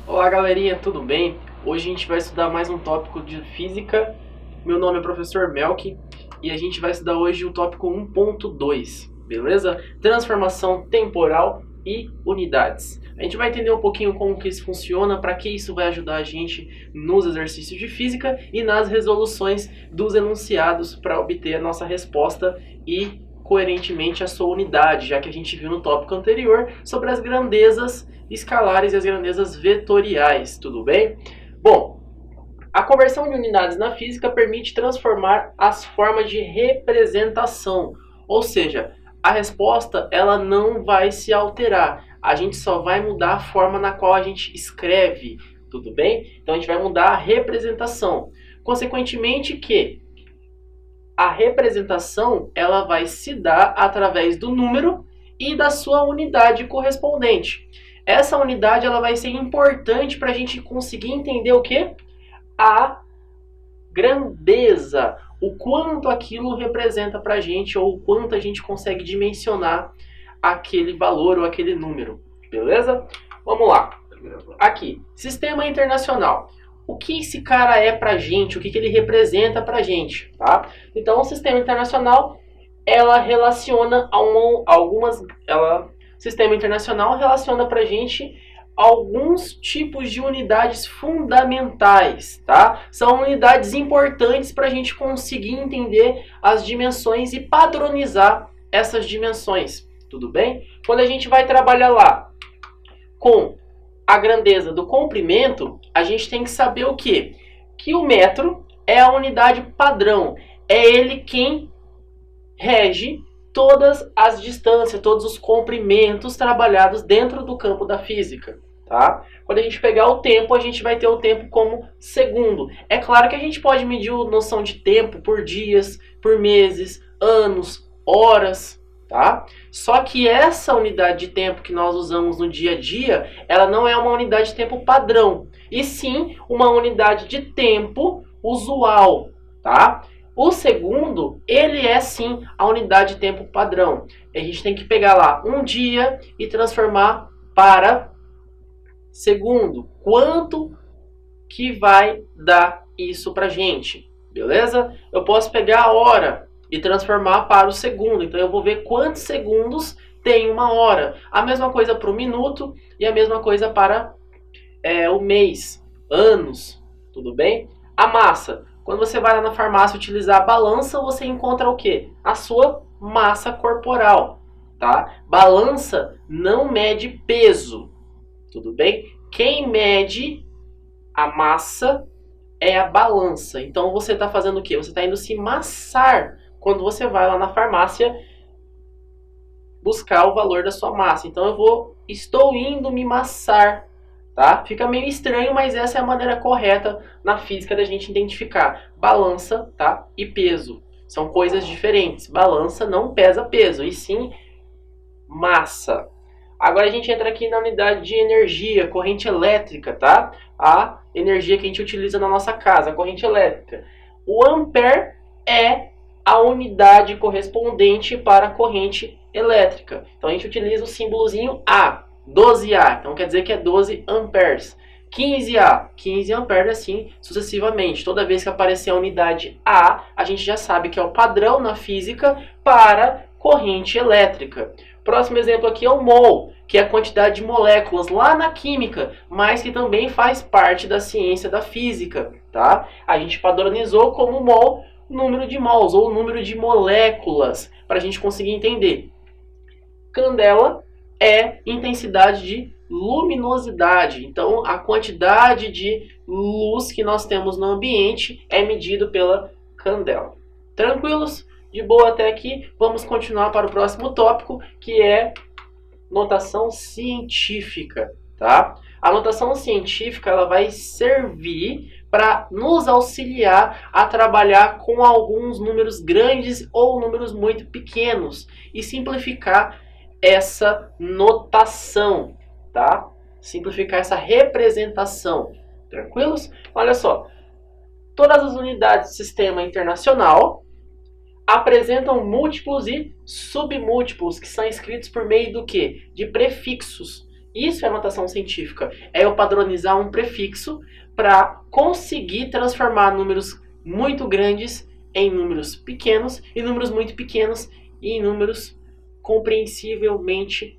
Olá galerinha, tudo bem? Hoje a gente vai estudar mais um tópico de física. Meu nome é professor Melk e a gente vai estudar hoje o tópico 1.2, beleza? Transformação temporal e unidades. A gente vai entender um pouquinho como que isso funciona, para que isso vai ajudar a gente nos exercícios de física e nas resoluções dos enunciados para obter a nossa resposta e coerentemente a sua unidade, já que a gente viu no tópico anterior sobre as grandezas escalares e as grandezas vetoriais, tudo bem? Bom, a conversão de unidades na física permite transformar as formas de representação, ou seja, a resposta ela não vai se alterar, a gente só vai mudar a forma na qual a gente escreve, tudo bem? Então a gente vai mudar a representação. Consequentemente que a representação ela vai se dar através do número e da sua unidade correspondente. Essa unidade ela vai ser importante para a gente conseguir entender o que? A grandeza, o quanto aquilo representa para a gente ou o quanto a gente consegue dimensionar aquele valor ou aquele número, beleza? Vamos lá. Aqui, sistema internacional. O que esse cara é pra gente, o que ele representa pra gente, tá? Então, o sistema internacional, ela relaciona sistema internacional relaciona pra gente alguns tipos de unidades fundamentais, tá? São unidades importantes pra gente conseguir entender as dimensões e padronizar essas dimensões, tudo bem? Quando a gente vai trabalhar lá com a grandeza do comprimento, a gente tem que saber o quê? Que o metro é a unidade padrão. É ele quem rege todas as distâncias, todos os comprimentos trabalhados dentro do campo da física. Tá? Quando a gente pegar o tempo, a gente vai ter o tempo como segundo. É claro que a gente pode medir a noção de tempo por dias, por meses, anos, horas, tá? Só que essa unidade de tempo que nós usamos no dia a dia, ela não é uma unidade de tempo padrão, e sim uma unidade de tempo usual, tá? O segundo, ele é sim a unidade de tempo padrão. A gente tem que pegar lá um dia e transformar para segundo. Quanto que vai dar isso pra gente? Beleza? Eu posso pegar a hora e transformar para o segundo. Então eu vou ver quantos segundos tem uma hora. A mesma coisa para o minuto e a mesma coisa para o mês, anos, tudo bem? A massa. Quando você vai lá na farmácia utilizar a balança, você encontra o quê? A sua massa corporal, tá? Balança não mede peso, tudo bem? Quem mede a massa é a balança. Então você está fazendo o quê? Você está indo se massar quando você vai lá na farmácia buscar o valor da sua massa. Então estou indo me massar, tá? Fica meio estranho, mas essa é a maneira correta na física da gente identificar balança, tá? E peso. São coisas diferentes. Balança não pesa peso, e sim massa. Agora a gente entra aqui na unidade de energia, corrente elétrica, tá? A energia que a gente utiliza na nossa casa, a corrente elétrica. O ampere é a unidade correspondente para a corrente elétrica. Então a gente utiliza o símbolozinho A, 12A, então quer dizer que é 12 amperes. 15A, 15 amperes, assim sucessivamente. Toda vez que aparecer a unidade A, a gente já sabe que é o padrão na física para corrente elétrica. Próximo exemplo aqui é o mol, que é a quantidade de moléculas lá na química, mas que também faz parte da ciência da física, tá? A gente padronizou como mol número de mols ou número de moléculas, para a gente conseguir entender. Candela é intensidade de luminosidade, então a quantidade de luz que nós temos no ambiente é medido pela candela. Tranquilos? De boa até aqui? Vamos continuar para o próximo tópico, que é notação científica, tá? A notação científica ela vai servir para nos auxiliar a trabalhar com alguns números grandes ou números muito pequenos e simplificar essa notação, tá? Simplificar essa representação. Tranquilos? Olha só. Todas as unidades do sistema internacional apresentam múltiplos e submúltiplos, que são escritos por meio do quê? De prefixos. Isso é notação científica. É eu padronizar um prefixo para conseguir transformar números muito grandes em números pequenos e números muito pequenos em números compreensivelmente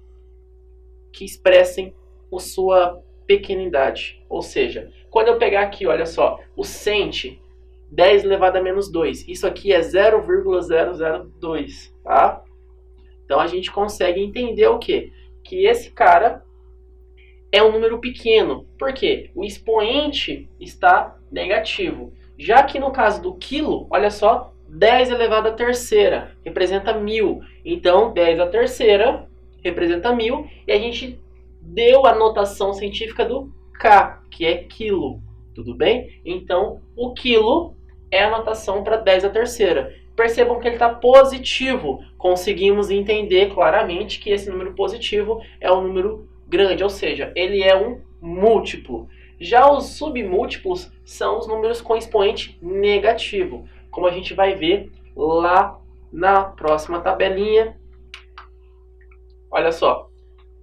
que expressem a sua pequenidade. Ou seja, quando eu pegar aqui, olha só, o cent, 10 elevado a menos 2. Isso aqui é 0,002, tá? Então a gente consegue entender o quê? Que esse cara é um número pequeno. Por quê? O expoente está negativo. Já que no caso do quilo, olha só, 10 elevado à terceira representa 1000. Então 10 à terceira representa 1000 e a gente deu a notação científica do K, que é quilo. Tudo bem? Então o quilo é a notação para 10 à terceira. Percebam que ele está positivo. Conseguimos entender claramente que esse número positivo é um número grande, ou seja, ele é um múltiplo. Já os submúltiplos são os números com expoente negativo, como a gente vai ver lá na próxima tabelinha. Olha só,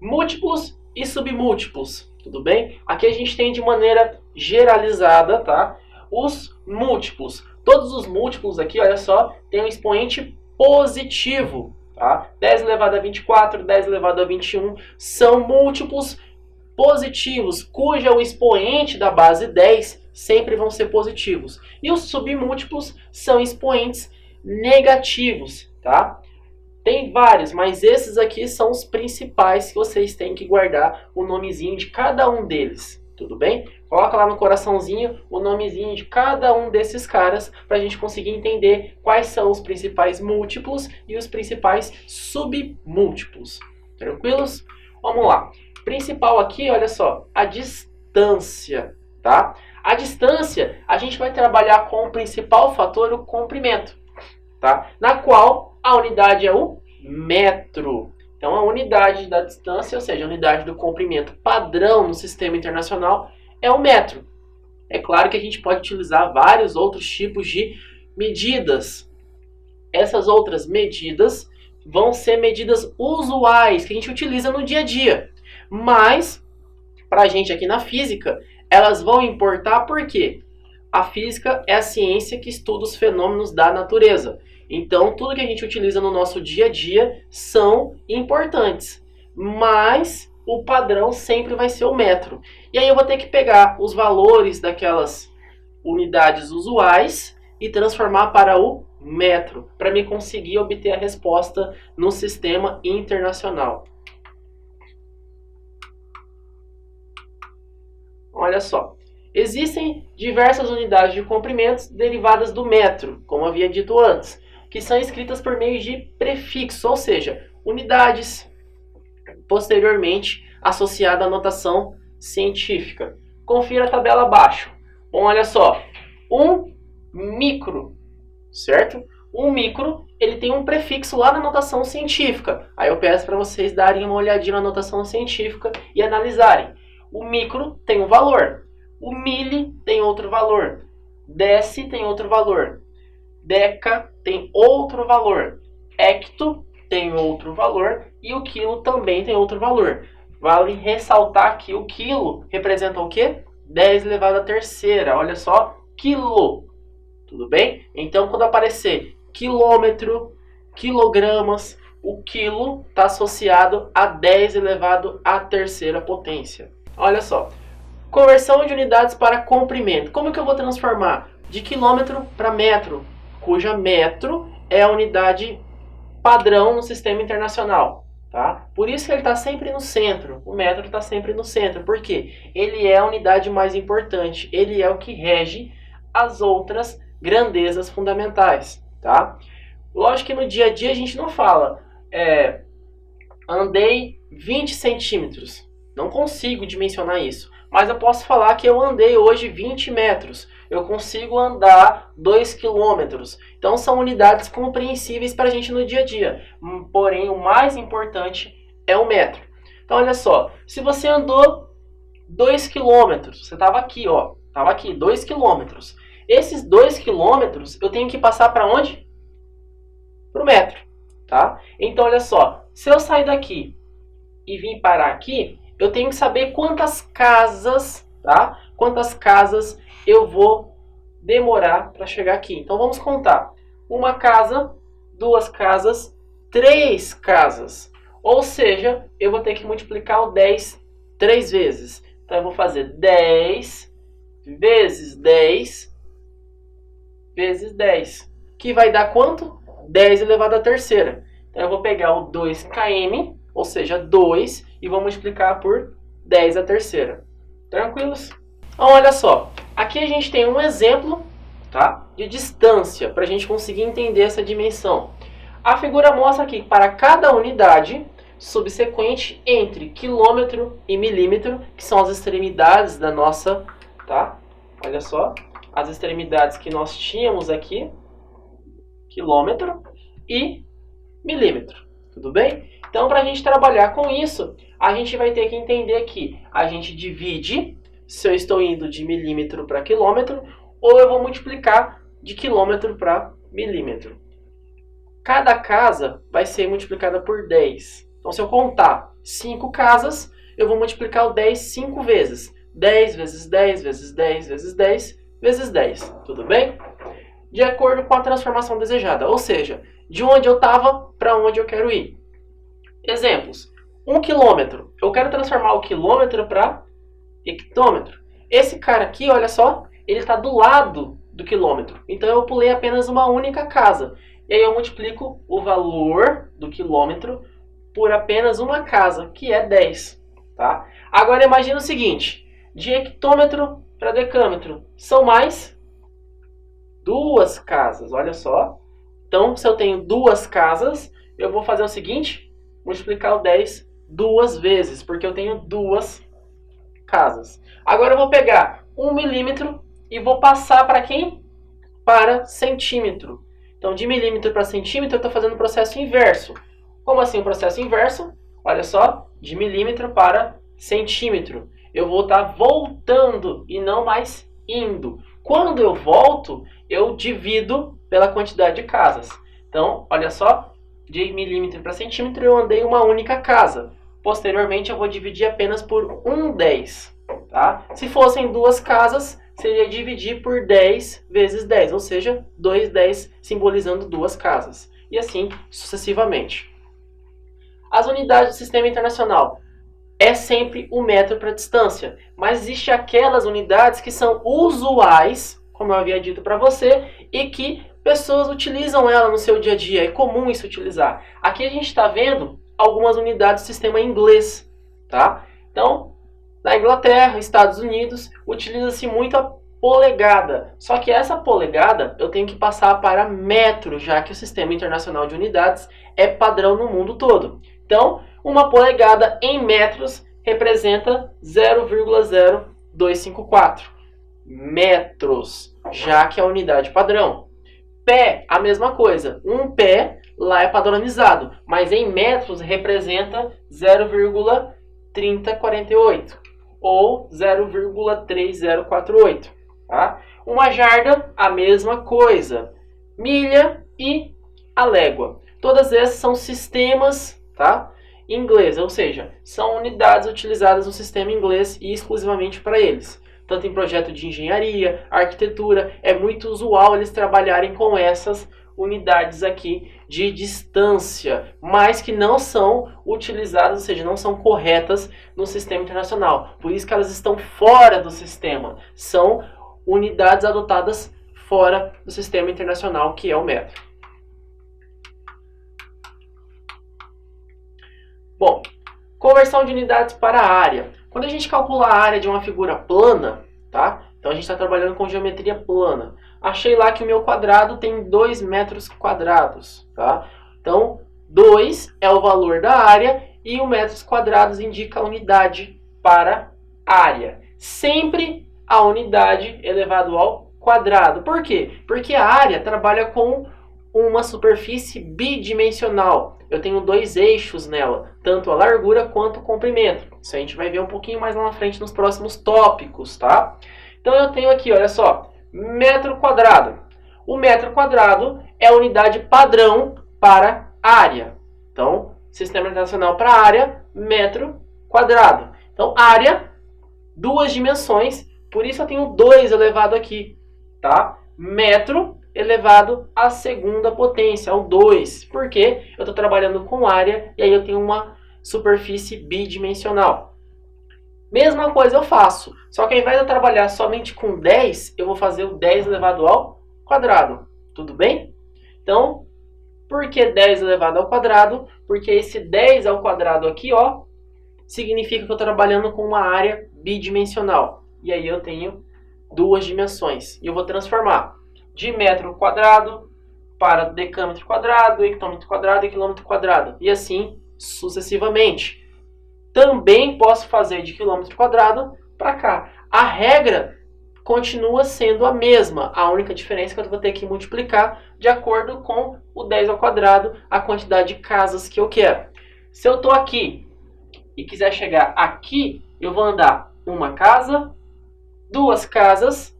múltiplos e submúltiplos, tudo bem? Aqui a gente tem de maneira generalizada, tá? Os múltiplos. Todos os múltiplos aqui, olha só, tem um expoente positivo, tá? 10 elevado a 24, 10 elevado a 21 são múltiplos positivos, cuja o expoente da base 10 sempre vão ser positivos. E os submúltiplos são expoentes negativos, tá? Tem vários, mas esses aqui são os principais que vocês têm que guardar o nomezinho de cada um deles. Tudo bem? Coloca lá no coraçãozinho o nomezinho de cada um desses caras para a gente conseguir entender quais são os principais múltiplos e os principais submúltiplos. Tranquilos? Vamos lá. Principal aqui, olha só, a distância, tá? A distância, a gente vai trabalhar com o principal fator, o comprimento, tá? Na qual a unidade é o metro. Então, a unidade da distância, ou seja, a unidade do comprimento padrão no sistema internacional é o metro. É claro que a gente pode utilizar vários outros tipos de medidas. Essas outras medidas vão ser medidas usuais que a gente utiliza no dia a dia. Mas, para a gente aqui na física, elas vão importar porque a física é a ciência que estuda os fenômenos da natureza. Então, tudo que a gente utiliza no nosso dia a dia são importantes, mas o padrão sempre vai ser o metro. E aí eu vou ter que pegar os valores daquelas unidades usuais e transformar para o metro, para me conseguir obter a resposta no sistema internacional. Olha só, existem diversas unidades de comprimentos derivadas do metro, como havia dito antes, que são escritas por meio de prefixos, ou seja, unidades posteriormente associadas à notação científica. Confira a tabela abaixo. Bom, olha só, um micro, certo? Um micro, ele tem um prefixo lá na notação científica. Aí eu peço para vocês darem uma olhadinha na notação científica e analisarem. O micro tem um valor, o mili tem outro valor, deci tem outro valor, deca tem outro valor, hecto tem outro valor e o quilo também tem outro valor. Vale ressaltar que o quilo representa o quê? 10 elevado à terceira, olha só, quilo. Tudo bem? Então, quando aparecer quilômetro, quilogramas, o quilo está associado a 10 elevado à terceira potência. Olha só, conversão de unidades para comprimento. Como que eu vou transformar de quilômetro para metro? Cuja metro é a unidade padrão no sistema internacional. Tá? Por isso que ele está sempre no centro. O metro está sempre no centro. Por quê? Ele é a unidade mais importante. Ele é o que rege as outras grandezas fundamentais. Tá? Lógico que no dia a dia a gente não fala andei 20 centímetros. Não consigo dimensionar isso. Mas eu posso falar que eu andei hoje 20 metros. Eu consigo andar 2 quilômetros. Então são unidades compreensíveis para a gente no dia a dia. Porém, o mais importante é o metro. Então, olha só, se você andou 2 quilômetros, você estava aqui, ó, estava aqui, 2 quilômetros. Esses 2 quilômetros eu tenho que passar para onde? Para o metro, tá? Então, olha só, se eu sair daqui e vir parar aqui, eu tenho que saber quantas casas, tá? Quantas casas eu vou demorar para chegar aqui. Então, vamos contar. Uma casa, 2 casas, 3 casas. Ou seja, eu vou ter que multiplicar o 10 3 vezes. Então, eu vou fazer 10 vezes 10 vezes 10. Que vai dar quanto? 10 elevado à terceira. Então, eu vou pegar o 2km, ou seja, 2, e vou multiplicar por 10 à terceira. Tranquilos? Então, olha só. Aqui a gente tem um exemplo, tá, de distância, para a gente conseguir entender essa dimensão. A figura mostra aqui que para cada unidade subsequente entre quilômetro e milímetro, que são as extremidades da nossa, tá? Olha só, as extremidades que nós tínhamos aqui, quilômetro e milímetro, tudo bem? Então, para a gente trabalhar com isso, a gente vai ter que entender que a gente divide, se eu estou indo de milímetro para quilômetro, ou eu vou multiplicar de quilômetro para milímetro. Cada casa vai ser multiplicada por 10. Então, se eu contar 5 casas, eu vou multiplicar o 10 5 vezes. 10 vezes 10 vezes 10 vezes 10 vezes 10. Tudo bem? De acordo com a transformação desejada. Ou seja, de onde eu estava para onde eu quero ir. Exemplos. 1 quilômetro. Eu quero transformar o quilômetro para hectômetro. Esse cara aqui, olha só, ele está do lado do quilômetro. Então, eu pulei apenas uma única casa. E aí eu multiplico o valor do quilômetro por apenas uma casa, que é 10. Tá? Agora imagina o seguinte, de hectômetro para decâmetro, são mais 2 casas, olha só. Então, se eu tenho 2 casas, eu vou fazer o seguinte, multiplicar o 10 2 vezes, porque eu tenho 2 casas. Agora eu vou pegar 1 milímetro e vou passar para quem? Para centímetro. Então, de milímetro para centímetro, eu estou fazendo o processo inverso. Como assim o processo inverso? Olha só, de milímetro para centímetro. Eu vou estar voltando e não mais indo. Quando eu volto, eu divido pela quantidade de casas. Então, olha só, de milímetro para centímetro, eu andei uma única casa. Posteriormente, eu vou dividir apenas por 1/10. Tá? Se fossem 2 casas, seria dividir por 10 vezes 10, ou seja, 2/10 simbolizando 2 casas. E assim sucessivamente. As unidades do sistema internacional é sempre o metro para distância, mas existe aquelas unidades que são usuais, como eu havia dito para você, e que pessoas utilizam ela no seu dia a dia, é comum isso utilizar. Aqui a gente está vendo algumas unidades do sistema inglês, tá? Então, na Inglaterra, Estados Unidos, utiliza-se muito a polegada. Só que essa polegada eu tenho que passar para metro, já que o Sistema Internacional de Unidades é padrão no mundo todo. Então, uma polegada em metros representa 0,0254 metros, já que é a unidade padrão. Pé, a mesma coisa. Um pé lá é padronizado, mas em metros representa 0,3048 ou 0,3048. Tá? Uma jarda, a mesma coisa. Milha e a légua. Todas essas são sistemas, tá, em inglês, ou seja, são unidades utilizadas no sistema inglês e exclusivamente para eles. Tanto em projeto de engenharia, arquitetura, é muito usual eles trabalharem com essas unidades aqui de distância, mas que não são utilizadas, ou seja, não são corretas no sistema internacional. Por isso que elas estão fora do sistema. São unidades adotadas fora do sistema internacional, que é o metro. Bom, conversão de unidades para a área. Quando a gente calcula a área de uma figura plana, tá? Então a gente está trabalhando com geometria plana. Achei lá que o meu quadrado tem 2 metros quadrados, tá? Então, 2 é o valor da área e o metros quadrados indica a unidade para área. Sempre a unidade elevado ao quadrado. Por quê? Porque a área trabalha com uma superfície bidimensional. Eu tenho dois eixos nela, tanto a largura quanto o comprimento. Isso a gente vai ver um pouquinho mais lá na frente nos próximos tópicos, tá? Então eu tenho aqui, olha só, metro quadrado. O metro quadrado é a unidade padrão para área. Então, Sistema Internacional para área, metro quadrado. Então, área, duas dimensões, por isso eu tenho 2 elevado aqui, tá? Metro elevado à segunda potência, ao 2, porque eu estou trabalhando com área e aí eu tenho uma superfície bidimensional. Mesma coisa eu faço, só que ao invés de eu trabalhar somente com 10, eu vou fazer o 10 elevado ao quadrado. Tudo bem? Então, por que 10 elevado ao quadrado? Porque esse 10 ao quadrado aqui, ó, significa que eu estou trabalhando com uma área bidimensional. E aí eu tenho duas dimensões. E eu vou transformar de metro quadrado para decâmetro quadrado, hectômetro quadrado e quilômetro quadrado. E assim sucessivamente. Também posso fazer de quilômetro quadrado para cá. A regra continua sendo a mesma. A única diferença é que eu vou ter que multiplicar de acordo com o 10 ao quadrado, a quantidade de casas que eu quero. Se eu estou aqui e quiser chegar aqui, eu vou andar uma casa, duas casas,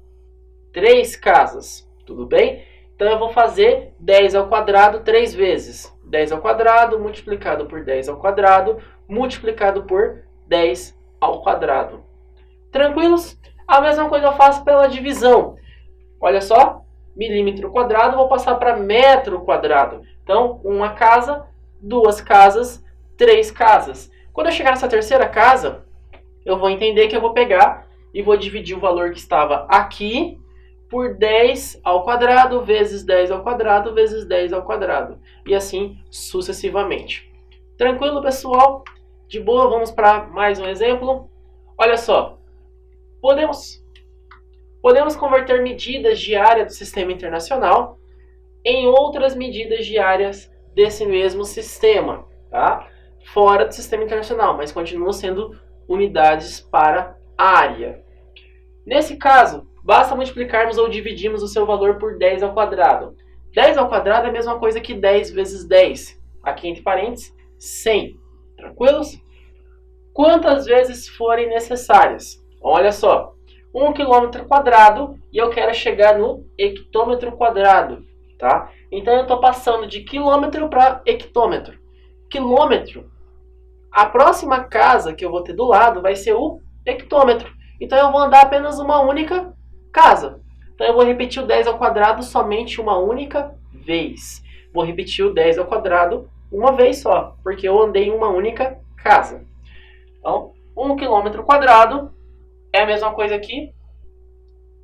3 casas. Tudo bem? Então eu vou fazer 10 ao quadrado 3 vezes. 10 ao quadrado multiplicado por 10 ao quadrado multiplicado por 10 ao quadrado. Tranquilos? A mesma coisa eu faço pela divisão. Olha só, milímetro quadrado, vou passar para metro quadrado. Então, uma casa, duas casas, 3 casas. Quando eu chegar nessa terceira casa, eu vou entender que eu vou pegar e vou dividir o valor que estava aqui por 10 ao quadrado vezes 10 ao quadrado vezes 10 ao quadrado. E assim sucessivamente. Tranquilo, pessoal? De boa, vamos para mais um exemplo. Olha só. Podemos converter medidas de área do sistema internacional em outras medidas de áreas desse mesmo sistema, tá? Fora do sistema internacional, mas continuam sendo unidades para área. Nesse caso, basta multiplicarmos ou dividirmos o seu valor por 10 ao quadrado. 10 ao quadrado é a mesma coisa que 10 vezes 10. Aqui entre parênteses, 100. Tranquilos? Quantas vezes forem necessárias. Olha só, 1 quilômetro quadrado e eu quero chegar no hectômetro quadrado, tá? Então eu estou passando de quilômetro para hectômetro. Quilômetro, a próxima casa que eu vou ter do lado vai ser o hectômetro. Então eu vou andar apenas uma única casa. Então eu vou repetir o 10 ao quadrado somente uma única vez. Vou repetir o 10 ao quadrado uma vez só, porque eu andei em uma única casa. Então, 1 quilômetro quadrado é a mesma coisa aqui.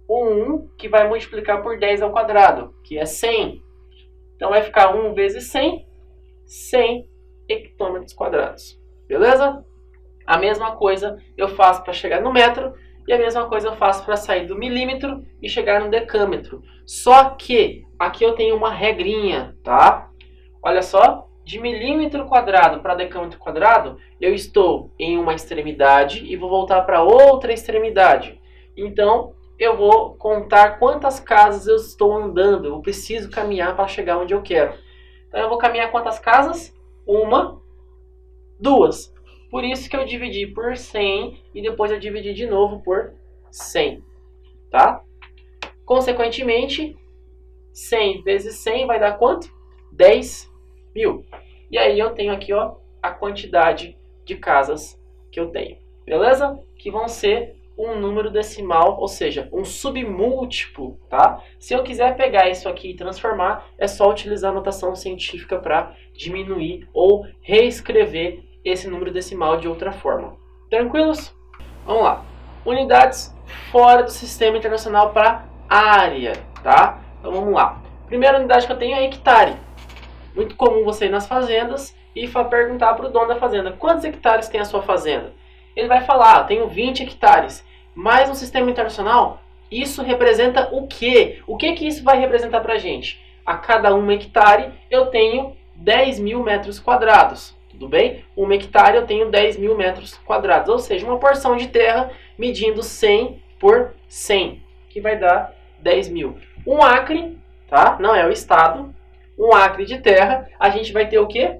O 1 que vai multiplicar por 10 ao quadrado, que é 100. Então vai ficar 1 vezes 100, 100 hectômetros quadrados. Beleza? A mesma coisa eu faço para chegar no metro e a mesma coisa eu faço para sair do milímetro e chegar no decâmetro. Só que aqui eu tenho uma regrinha, tá? Olha só, de milímetro quadrado para decâmetro quadrado, eu estou em uma extremidade e vou voltar para outra extremidade. Então, eu vou contar quantas casas eu estou andando. Eu preciso caminhar para chegar onde eu quero. Então, eu vou caminhar quantas casas? 1, 2. Por isso que eu dividi por 100 e depois eu dividi de novo por 100. Tá? Consequentemente, 100 vezes 100 vai dar quanto? 10.000. E aí eu tenho aqui, ó, a quantidade de casas que eu tenho. Beleza? Que vão ser um número decimal, ou seja, um submúltiplo, tá? Se eu quiser pegar isso aqui e transformar, é só utilizar a notação científica para diminuir ou reescrever esse número decimal de outra forma. Tranquilos? Vamos lá. Unidades fora do sistema internacional para área, tá? Então vamos lá. Primeira unidade que eu tenho é hectare. Muito comum você ir nas fazendas e perguntar para o dono da fazenda: quantos hectares tem a sua fazenda? Ele vai falar: tenho 20 hectares. Mas no sistema internacional, isso representa o quê? O que isso vai representar para a gente? A cada 1 hectare eu tenho 10.000 metros quadrados. Tudo bem? 1 hectare eu tenho 10.000 metros quadrados. Ou seja, uma porção de terra medindo 100 por 100, que vai dar 10.000. Um acre, tá? Não é o estado. 1 acre de terra, a gente vai ter o quê?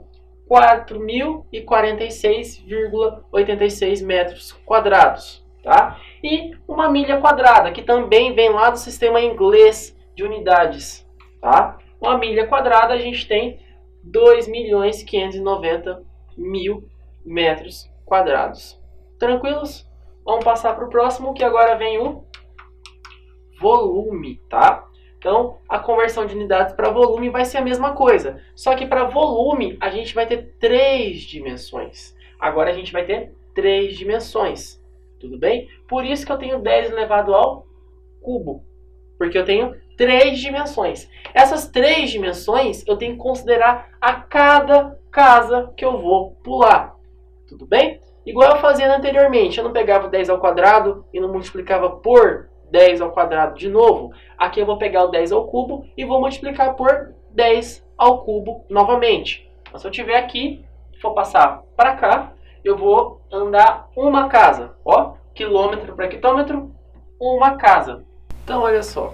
4.046,86 metros quadrados, tá? E uma milha quadrada, que também vem lá do sistema inglês de unidades, tá? Uma milha quadrada a gente tem 2.590.000 metros quadrados. Tranquilos? Vamos passar para o próximo, que agora vem o volume, tá? Então, a conversão de unidades para volume vai ser a mesma coisa. Só que para volume, a gente vai ter 3 dimensões. Agora a gente vai ter 3 dimensões. Tudo bem? Por isso que eu tenho 10 elevado ao cubo. Porque eu tenho 3 dimensões. Essas 3 dimensões, eu tenho que considerar a cada casa que eu vou pular. Tudo bem? Igual eu fazia anteriormente. Eu não pegava o 10 ao quadrado e não multiplicava por 10 ao quadrado de novo. Aqui eu vou pegar o 10 ao cubo e vou multiplicar por 10 ao cubo novamente. Então, se eu tiver aqui, for passar para cá, eu vou andar uma casa. Ó, quilômetro para quilômetro, uma casa. Então, olha só.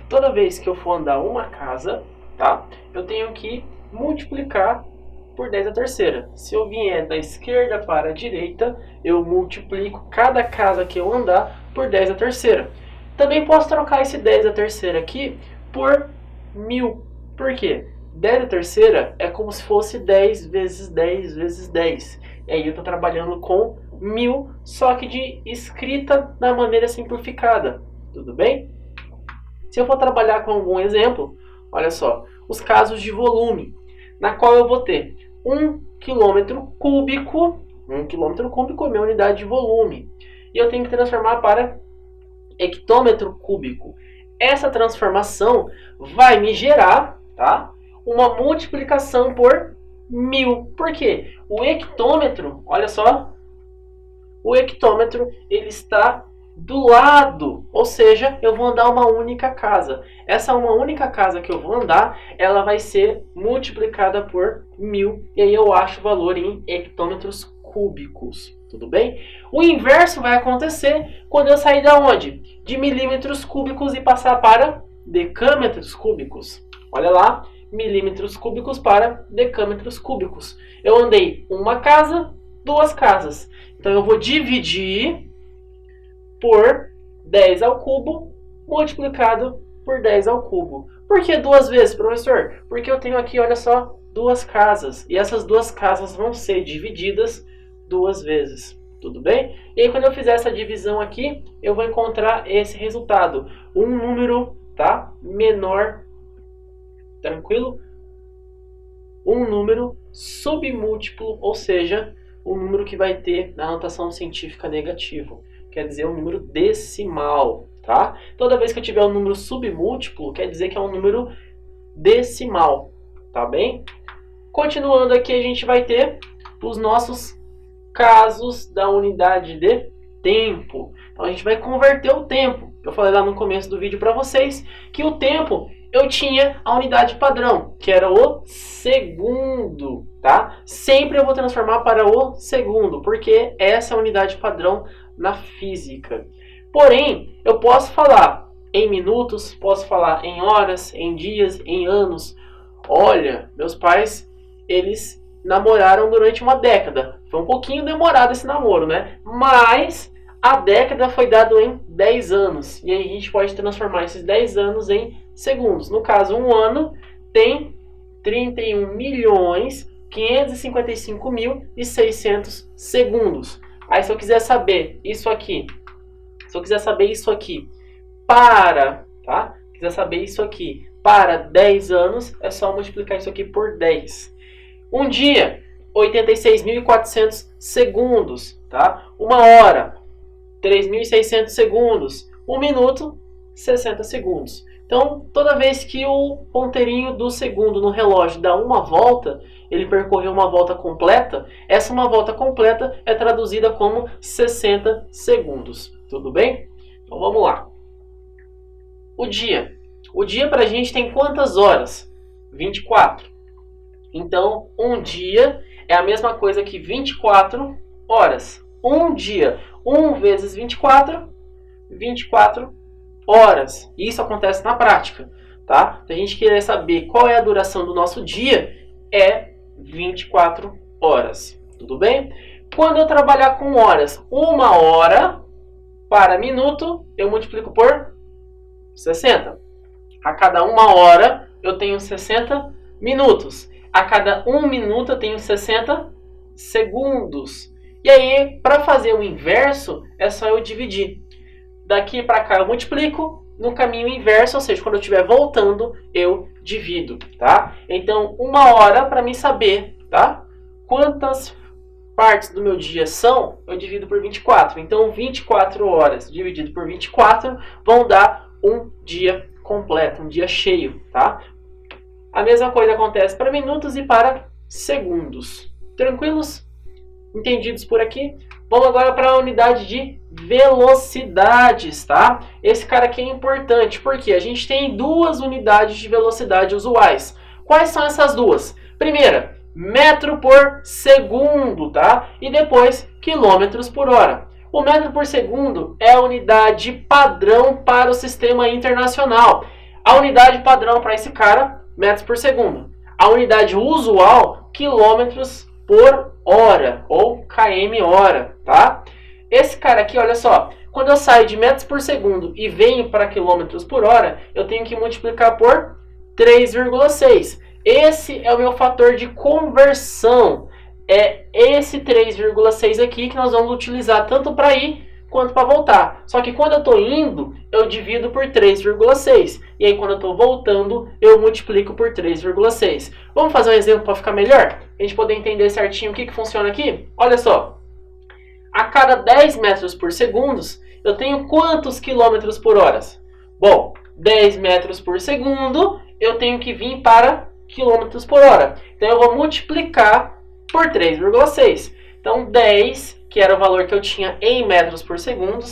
Toda vez que eu for andar uma casa, tá? Eu tenho que multiplicar por 10 a terceira. Se eu vier da esquerda para a direita, eu multiplico cada casa que eu andar por 10 a terceira. Também posso trocar esse 10 a terceira aqui por 1000. Por quê? 10 a terceira é como se fosse 10 vezes 10 vezes 10. E aí eu estou trabalhando com 1000, só que de escrita da maneira simplificada. Tudo bem? Se eu for trabalhar com algum exemplo, olha só, os casos de volume, na qual eu vou ter 1 km cúbico, 1 km cúbico é minha unidade de volume, e eu tenho que transformar para hectômetro cúbico. Essa transformação vai me gerar, tá, uma multiplicação por 1000. Por quê? O hectômetro, olha só, o hectômetro ele está do lado, ou seja, eu vou andar uma única casa. Essa uma única casa que eu vou andar, ela vai ser multiplicada por 1000, e aí eu acho o valor em hectômetros cúbicos. Tudo bem? O inverso vai acontecer quando eu sair da onde? De milímetros cúbicos e passar para decâmetros cúbicos. Olha lá, milímetros cúbicos para decâmetros cúbicos. Eu andei uma casa, 2 casas. Então eu vou dividir por 10 ao cubo multiplicado por 10 ao cubo. Por que 2 vezes, professor? Porque eu tenho aqui, olha só, 2 casas. E essas 2 casas vão ser divididas 2 vezes. Tudo bem? E aí, quando eu fizer essa divisão aqui, eu vou encontrar esse resultado. Um número, tá, menor, tranquilo? Um número submúltiplo, ou seja, um número que vai ter na notação científica negativo. Quer dizer, um número decimal, tá? Toda vez que eu tiver um número submúltiplo, quer dizer que é um número decimal, tá bem? Continuando aqui, a gente vai ter os nossos casos da unidade de tempo. Então, a gente vai converter o tempo. Eu falei lá no começo do vídeo para vocês que o tempo eu tinha a unidade padrão, que era o segundo, tá? Sempre eu vou transformar para o segundo, porque essa é a unidade padrão na física. Porém, eu posso falar em minutos, posso falar em horas, em dias, em anos. Olha, meus pais, eles namoraram durante uma década. Foi um pouquinho demorado esse namoro, né? Mas a década foi dada em 10 anos. E aí a gente pode transformar esses 10 anos em segundos. No caso, um ano tem 31.555.600 segundos. Aí se eu quiser saber isso aqui, para, tá? Quiser saber isso aqui para 10 anos, é só multiplicar isso aqui por 10. Um dia, 86.400 segundos, tá? Uma hora, 3.600 segundos. Um minuto, 60 segundos. Então, toda vez que o ponteirinho do segundo no relógio dá uma volta, ele percorreu uma volta completa, essa uma volta completa é traduzida como 60 segundos. Tudo bem? Então, vamos lá. O dia. O dia para a gente tem quantas horas? 24. Então, um dia é a mesma coisa que 24 horas. Um dia, 1 vezes 24, 24 horas. Isso acontece na prática. tá? Se a gente querer saber qual é a duração do nosso dia, é 24 horas, tudo bem? Quando eu trabalhar com horas, 1 hora para minuto, eu multiplico por 60. A cada 1 hora, eu tenho 60 minutos. A cada 1 minuto, eu tenho 60 segundos. E aí, para fazer o inverso, é só eu dividir. Daqui para cá, eu multiplico. No caminho inverso, ou seja, quando eu estiver voltando, eu divido, tá? Então, 1 hora, para mim saber, tá? Quantas partes do meu dia são, eu divido por 24. Então, 24 horas dividido por 24 vão dar um dia completo, um dia cheio, tá? A mesma coisa acontece para minutos e para segundos. Tranquilos? Entendidos por aqui? Vamos agora para a unidade de velocidades, tá? Esse cara aqui é importante, porque a gente tem duas unidades de velocidade usuais. Quais são essas duas? Primeira, metro por segundo, tá? E depois, quilômetros por hora. O metro por segundo é a unidade padrão para o sistema internacional. A unidade padrão para esse cara, metros por segundo. A unidade usual, quilômetros por hora, ou km hora, tá? Esse cara aqui, olha só, quando eu saio de metros por segundo e venho para quilômetros por hora, eu tenho que multiplicar por 3,6. Esse é o meu fator de conversão. É esse 3,6 aqui que nós vamos utilizar tanto para ir quanto para voltar. Só que quando eu estou indo, eu divido por 3,6. E aí quando eu estou voltando, eu multiplico por 3,6. Vamos fazer um exemplo para ficar melhor? A gente poder entender certinho o que funciona aqui? Olha só. A cada 10 metros por segundo, eu tenho quantos quilômetros por hora? Bom, 10 metros por segundo, eu tenho que vir para quilômetros por hora. Então eu vou multiplicar por 3,6. Então 10, que era o valor que eu tinha em metros por segundo,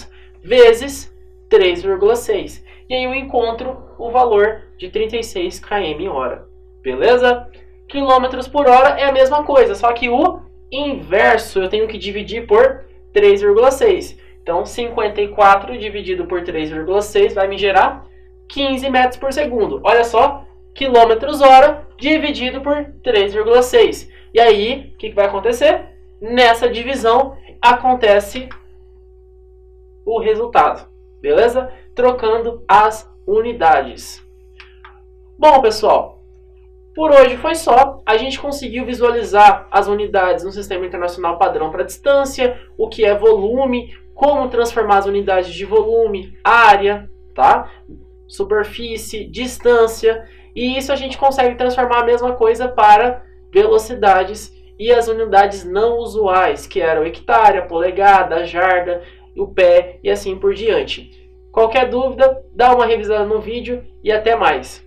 vezes 3,6. E aí eu encontro o valor de 36 km hora. Beleza? Quilômetros por hora é a mesma coisa, só que o inverso eu tenho que dividir por 3,6. Então 54 dividido por 3,6 vai me gerar 15 metros por segundo. Olha só, quilômetros hora dividido por 3,6. E aí, o que vai acontecer? Nessa divisão acontece o resultado, beleza? Trocando as unidades. Bom, pessoal, por hoje foi só. A gente conseguiu visualizar as unidades no Sistema Internacional Padrão para distância, o que é volume, como transformar as unidades de volume, área, tá? Superfície, distância. E isso a gente consegue transformar a mesma coisa para velocidades e as unidades não usuais, que eram hectare, a polegada, a jarda, o pé e assim por diante. Qualquer dúvida, dá uma revisada no vídeo e até mais.